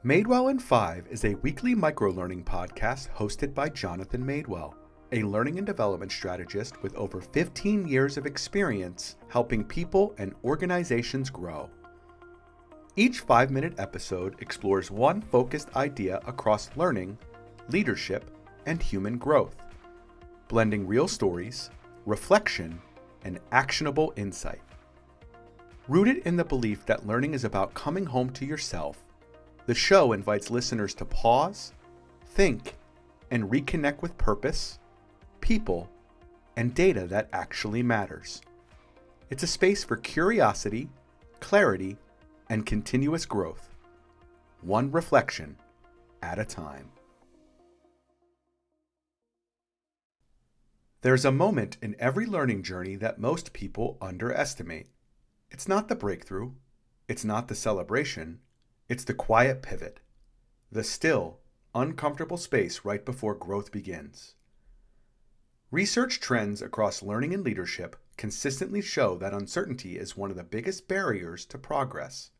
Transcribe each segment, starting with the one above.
Maydwell in 5 is a weekly microlearning podcast hosted by Jonathan Maydwell, a learning and development strategist with over 15 years of experience helping people and organizations grow. Each 5-minute episode explores one focused idea across learning, leadership, and human growth, blending real stories, reflection, and actionable insight. Rooted in the belief that learning is about coming home to yourself, the show invites listeners to pause, think, and reconnect with purpose, people, and data that actually matters. It's a space for curiosity, clarity, and continuous growth, one reflection at a time. There's a moment in every learning journey that most people underestimate. It's not the breakthrough, it's not the celebration, it's the quiet pivot, the still, uncomfortable space right before growth begins. Research trends across learning and leadership consistently show that uncertainty is one of the biggest barriers to progress.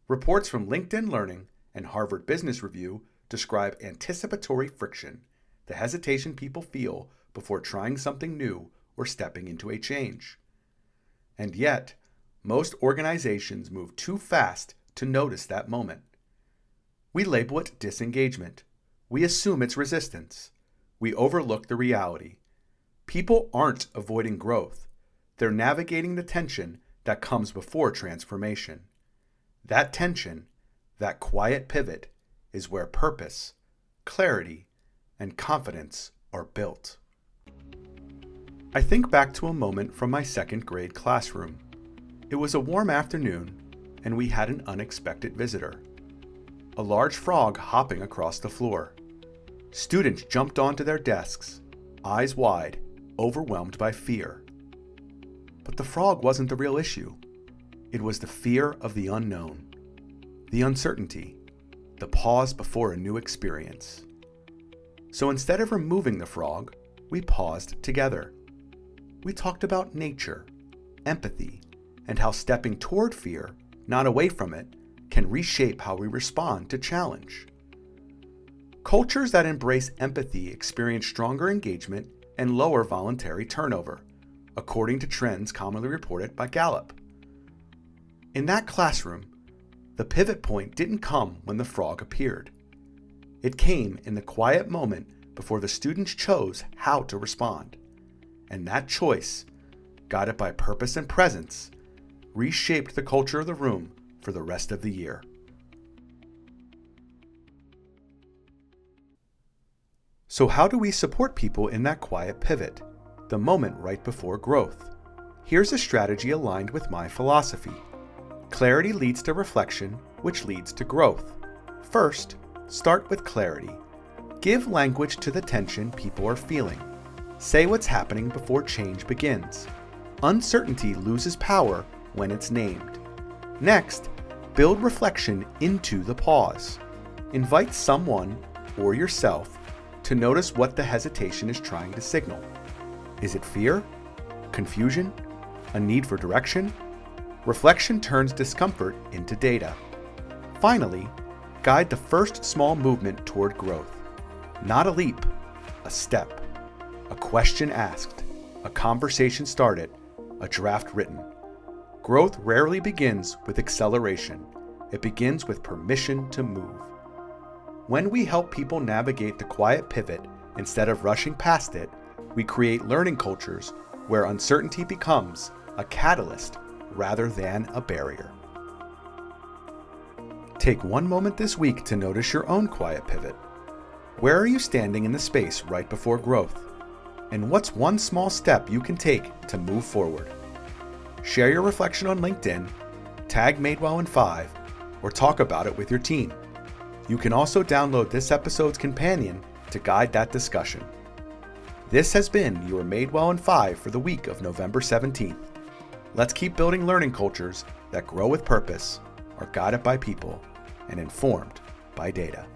Reports from LinkedIn Learning and Harvard Business Review describe anticipatory friction, the hesitation people feel before trying something new or stepping into a change. And yet, most organizations move too fast to notice that moment. We label it disengagement. We assume it's resistance. We overlook the reality. People aren't avoiding growth. They're navigating the tension that comes before transformation. That tension, that quiet pivot, is where purpose, clarity, and confidence are built. I think back to a moment from my second grade classroom. It was a warm afternoon, and we had an unexpected visitor. A large frog hopping across the floor. Students jumped onto their desks, eyes wide, overwhelmed by fear. But the frog wasn't the real issue. It was the fear of the unknown, the uncertainty, the pause before a new experience. So instead of removing the frog, we paused together. We talked about nature, empathy, and how stepping toward fear, not away from it, can reshape how we respond to challenge. Cultures that embrace empathy experience stronger engagement and lower voluntary turnover, according to trends commonly reported by Gallup. In that classroom, the pivot point didn't come when the frog appeared. It came in the quiet moment before the students chose how to respond. And that choice, guided by purpose and presence, reshaped the culture of the room for the rest of the year. So how do we support people in that quiet pivot, the moment right before growth? Here's a strategy aligned with my philosophy. Clarity leads to reflection, which leads to growth. First, start with clarity. Give language to the tension people are feeling. Say what's happening before change begins. Uncertainty loses power when it's named. Next, build reflection into the pause. Invite someone or yourself to notice what the hesitation is trying to signal. Is it fear? Confusion? A need for direction? Reflection turns discomfort into data. Finally, guide the first small movement toward growth. Not a leap, a step. A question asked, a conversation started, a draft written. Growth rarely begins with acceleration. It begins with permission to move. When we help people navigate the quiet pivot instead of rushing past it, we create learning cultures where uncertainty becomes a catalyst rather than a barrier. Take one moment this week to notice your own quiet pivot. Where are you standing in the space right before growth? And what's one small step you can take to move forward? Share your reflection on LinkedIn, tag Maydwell in 5, or talk about it with your team. You can also download this episode's companion to guide that discussion. This has been your Maydwell in 5 for the week of November 17th. Let's keep building learning cultures that grow with purpose, are guided by people, and informed by data.